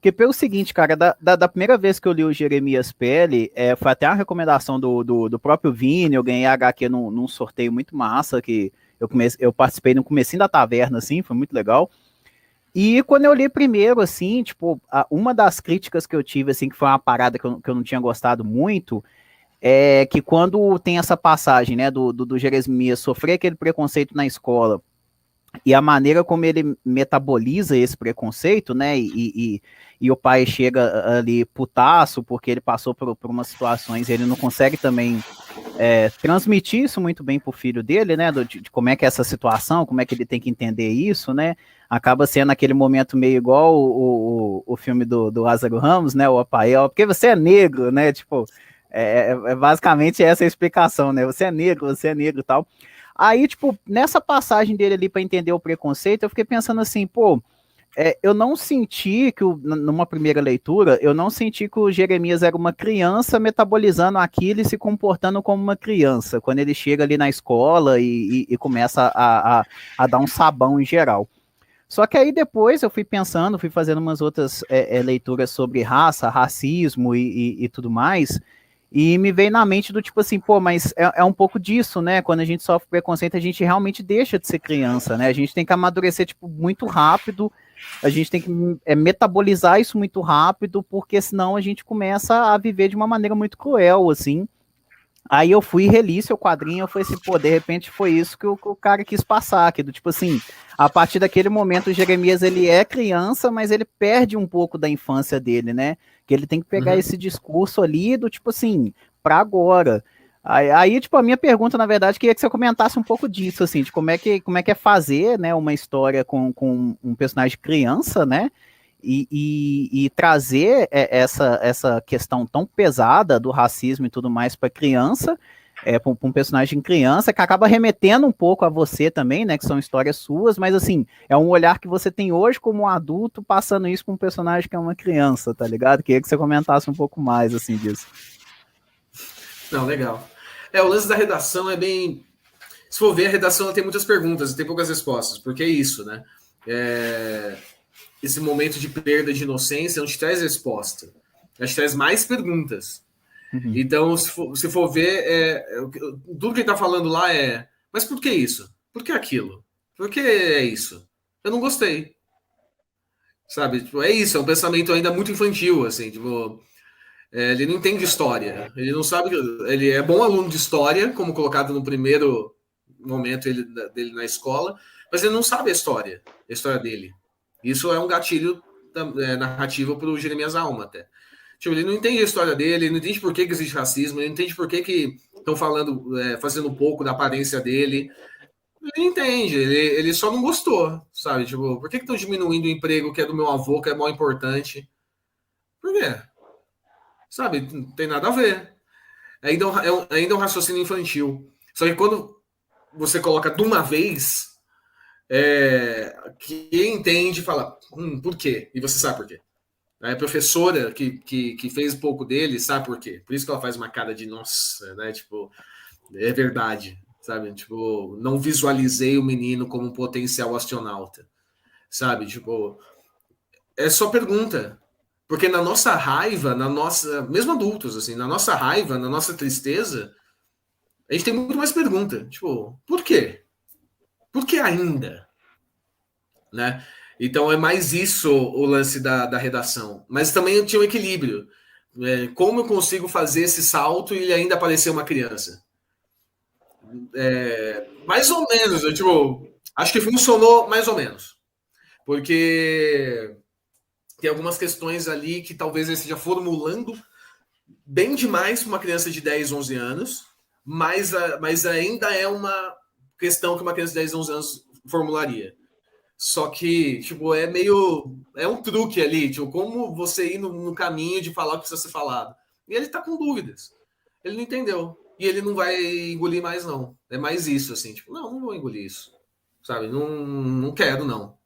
Porque pelo seguinte, cara, da primeira vez que eu li o Jeremias Pele, foi até uma recomendação do próprio Vini, eu ganhei a HQ num sorteio muito massa, que eu participei no comecinho da taverna, assim, foi muito legal. E quando eu li primeiro, assim, tipo, uma das críticas que eu tive, assim, que foi uma parada que eu não tinha gostado muito, é que quando tem essa passagem, né, do Jeremias sofrer aquele preconceito na escola, e a maneira como ele metaboliza esse preconceito, né? E o pai chega ali putaço, porque ele passou por umas situações, ele não consegue também transmitir isso muito bem pro filho dele, né? De como é que é essa situação, como é que ele tem que entender isso, né? Acaba sendo aquele momento meio igual o filme do Lázaro Ramos, né? O Apael, porque você é negro, né? Tipo, basicamente essa a explicação, né? Você é negro e tal. Aí, tipo, nessa passagem dele ali para entender o preconceito, eu fiquei pensando assim, pô, eu não senti que, numa primeira leitura, eu não senti que o Jeremias era uma criança metabolizando aquilo e se comportando como uma criança, quando ele chega ali na escola e começa a dar um sabão em geral. Só que aí depois eu fui pensando, fui fazendo umas outras leituras sobre raça, racismo e tudo mais, e me veio na mente do tipo assim, pô, mas é um pouco disso, né? Quando a gente sofre preconceito, a gente realmente deixa de ser criança, né? A gente tem que amadurecer, tipo, muito rápido, a gente tem que metabolizar isso muito rápido, porque senão a gente começa a viver de uma maneira muito cruel, assim. Aí eu fui e reli seu quadrinho, eu falei assim, pô, de repente foi isso que o cara quis passar, que do tipo assim, a partir daquele momento o Jeremias, ele é criança, mas ele perde um pouco da infância dele, né? Que ele tem que pegar esse discurso ali do tipo assim, pra agora. Aí, tipo, a minha pergunta, na verdade, queria que você comentasse um pouco disso, assim, de como é que é fazer, né, uma história com um personagem criança, né? E trazer essa questão tão pesada do racismo e tudo mais para criança, para um personagem criança, que acaba remetendo um pouco a você também, né? Que são histórias suas, mas assim, é um olhar que você tem hoje como um adulto, passando isso para um personagem que é uma criança, tá ligado? Queria que você comentasse um pouco mais assim disso. Não, legal. O lance da redação é bem. Se for ver, a redação ela tem muitas perguntas e tem poucas respostas, porque é isso, né? Esse momento de perda de inocência não te traz resposta, te traz mais perguntas. Uhum. Então, se for ver, tudo que ele tá falando lá mas por que isso? Por que aquilo? Por que é isso? Eu não gostei. Sabe? Tipo, é isso, é um pensamento ainda muito infantil, assim, tipo, ele não entende história, ele não sabe, ele é bom aluno de história, como colocado no primeiro momento dele na escola, mas ele não sabe a história dele. Isso é um gatilho narrativo para o Jeremias Alma, até. Tipo, ele não entende a história dele, ele não entende por que existe racismo, ele não entende por que estão falando, fazendo um pouco da aparência dele. Ele entende, ele só não gostou, sabe? Tipo, por que estão diminuindo o emprego que é do meu avô, que é mó importante? Por quê? Sabe? Não tem nada a ver. Ainda é um raciocínio infantil. Só que quando você coloca de uma vez, quem entende fala, por quê? E você sabe por quê. A professora que fez pouco dele sabe por quê. Por isso que ela faz uma cara de nossa, né? Tipo, é verdade, sabe? Tipo, não visualizei o menino como um potencial astronauta, sabe? Tipo, é só pergunta. Porque na nossa raiva, mesmo adultos, assim, na nossa raiva, na nossa tristeza, a gente tem muito mais pergunta. Tipo, por quê? Por que ainda? Né? Então é mais isso o lance da redação. Mas também tinha um equilíbrio. Como eu consigo fazer esse salto e ele ainda parecer uma criança? Mais ou menos, acho que funcionou mais ou menos. Porque tem algumas questões ali que talvez ele esteja formulando bem demais para uma criança de 10, 11 anos, mas ainda é uma questão que uma criança de 10, 11 anos formularia. Só que, tipo, é um truque ali, tipo, como você ir no caminho de falar o que precisa ser falado. E ele tá com dúvidas. Ele não entendeu. E ele não vai engolir mais, não. É mais isso, assim, tipo, não vou engolir isso. Sabe? Não, não quero, não.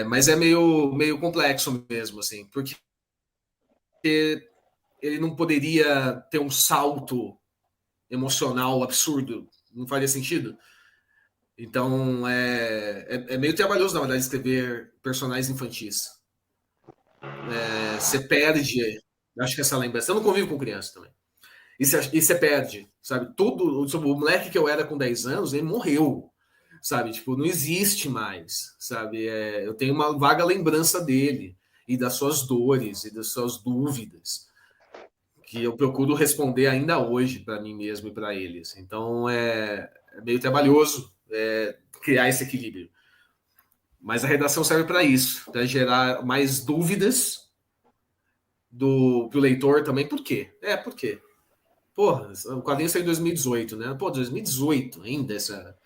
Mas é meio complexo mesmo, assim, porque ele não poderia ter um salto emocional absurdo. Não faria sentido. Então, é meio trabalhoso, na verdade, escrever personagens infantis. você perde, acho que essa lembrança. Eu não convivo com criança também. E você perde, sabe? Tudo, sobre o moleque que eu era com 10 anos, ele morreu, sabe? Tipo, não existe mais, sabe? Eu tenho uma vaga lembrança dele e das suas dores e das suas dúvidas, que eu procuro responder ainda hoje para mim mesmo e para eles. Então é meio trabalhoso criar esse equilíbrio. Mas a redação serve para isso, para gerar mais dúvidas pro leitor também. Por quê? Por quê? Porra, o quadrinho saiu em 2018, né? Pô, 2018 ainda essa.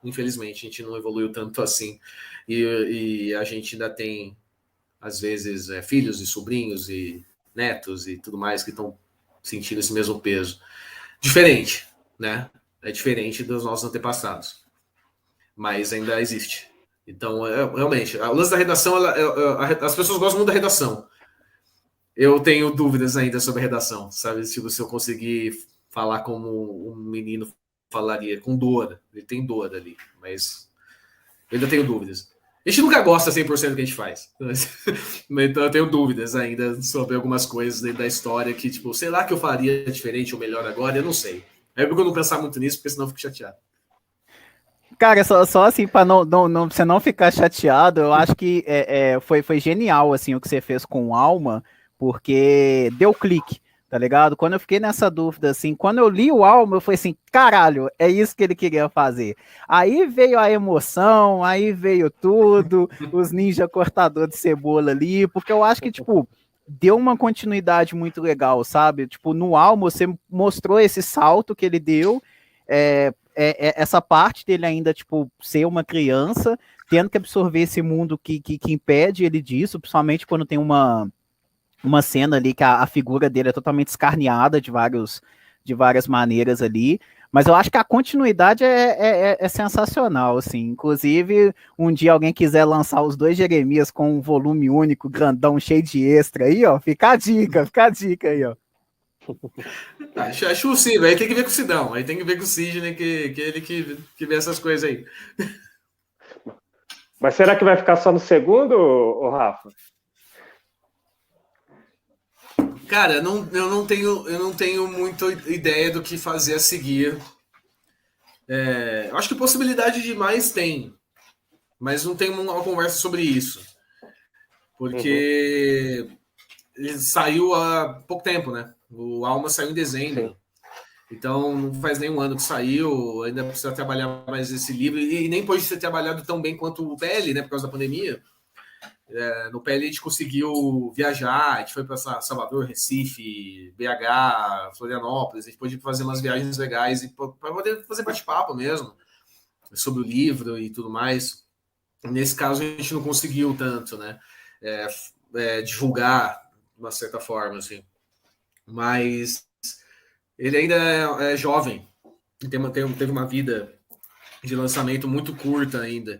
Infelizmente, a gente não evoluiu tanto assim. E a gente ainda tem, às vezes, filhos e sobrinhos e netos e tudo mais que estão sentindo esse mesmo peso. Diferente, né? É diferente dos nossos antepassados. Mas ainda existe. Então, realmente, o lance da redação, as pessoas gostam muito da redação. Eu tenho dúvidas ainda sobre a redação, sabe? Se eu conseguir falar como um menino falaria, com dor. Ele tem dor ali, mas eu ainda tenho dúvidas. A gente nunca gosta 100% do que a gente faz. Então eu tenho dúvidas ainda sobre algumas coisas dentro da história que, tipo, sei lá que eu faria diferente ou melhor agora, eu não sei. É porque eu não pensar muito nisso, porque senão eu fico chateado. Cara, só assim, pra você não ficar chateado, eu acho que foi genial, assim, o que você fez com Alma, porque deu clique, tá ligado? Quando eu fiquei nessa dúvida, assim, quando eu li o Alma, eu falei assim, caralho, é isso que ele queria fazer. Aí veio a emoção, aí veio tudo, os ninja cortador de cebola ali, porque eu acho que, tipo, deu uma continuidade muito legal, sabe? Tipo, no Alma, você mostrou esse salto que ele deu, essa parte dele ainda, tipo, ser uma criança, tendo que absorver esse mundo que impede ele disso, principalmente quando tem uma cena ali que a figura dele é totalmente escarneada de várias maneiras ali, mas eu acho que a continuidade é sensacional, assim, inclusive um dia alguém quiser lançar os dois Jeremias com um volume único, grandão, cheio de extra aí, ó, fica a dica aí, ó. Acho possível, aí tem que ver com o Sidão, aí tem que ver com o Sidney, que ele que vê essas coisas aí. Mas será que vai ficar só no segundo, Rafa? Cara, eu não tenho muita ideia do que fazer a seguir. Eu acho que possibilidade demais tem, mas não tem uma conversa sobre isso. Porque ele saiu há pouco tempo, né? O Alma saiu em dezembro. Sim. Então não faz nem um ano que saiu, ainda precisa trabalhar mais esse livro, e nem pode ser trabalhado tão bem quanto o PL, né? Por causa da pandemia. No PL a gente conseguiu viajar, a gente foi para Salvador, Recife, BH, Florianópolis, a gente pôde fazer umas viagens legais para poder fazer bate-papo mesmo sobre o livro e tudo mais. Nesse caso a gente não conseguiu tanto, né? Divulgar de uma certa forma, assim. Mas ele ainda é jovem, teve uma vida de lançamento muito curta ainda.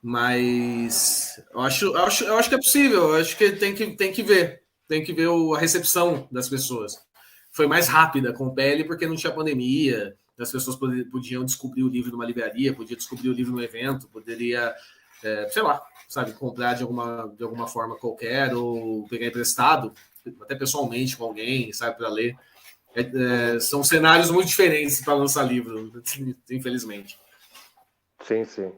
Mas eu acho que é possível, eu acho que tem que ver. Tem que ver a recepção das pessoas. Foi mais rápida com o PL porque não tinha pandemia, as pessoas podiam descobrir o livro numa livraria, podiam descobrir o livro no evento, poderia, sei lá, sabe, comprar de alguma forma qualquer, ou pegar emprestado, até pessoalmente com alguém, sabe, para ler. São cenários muito diferentes para lançar livro, infelizmente. Sim, sim.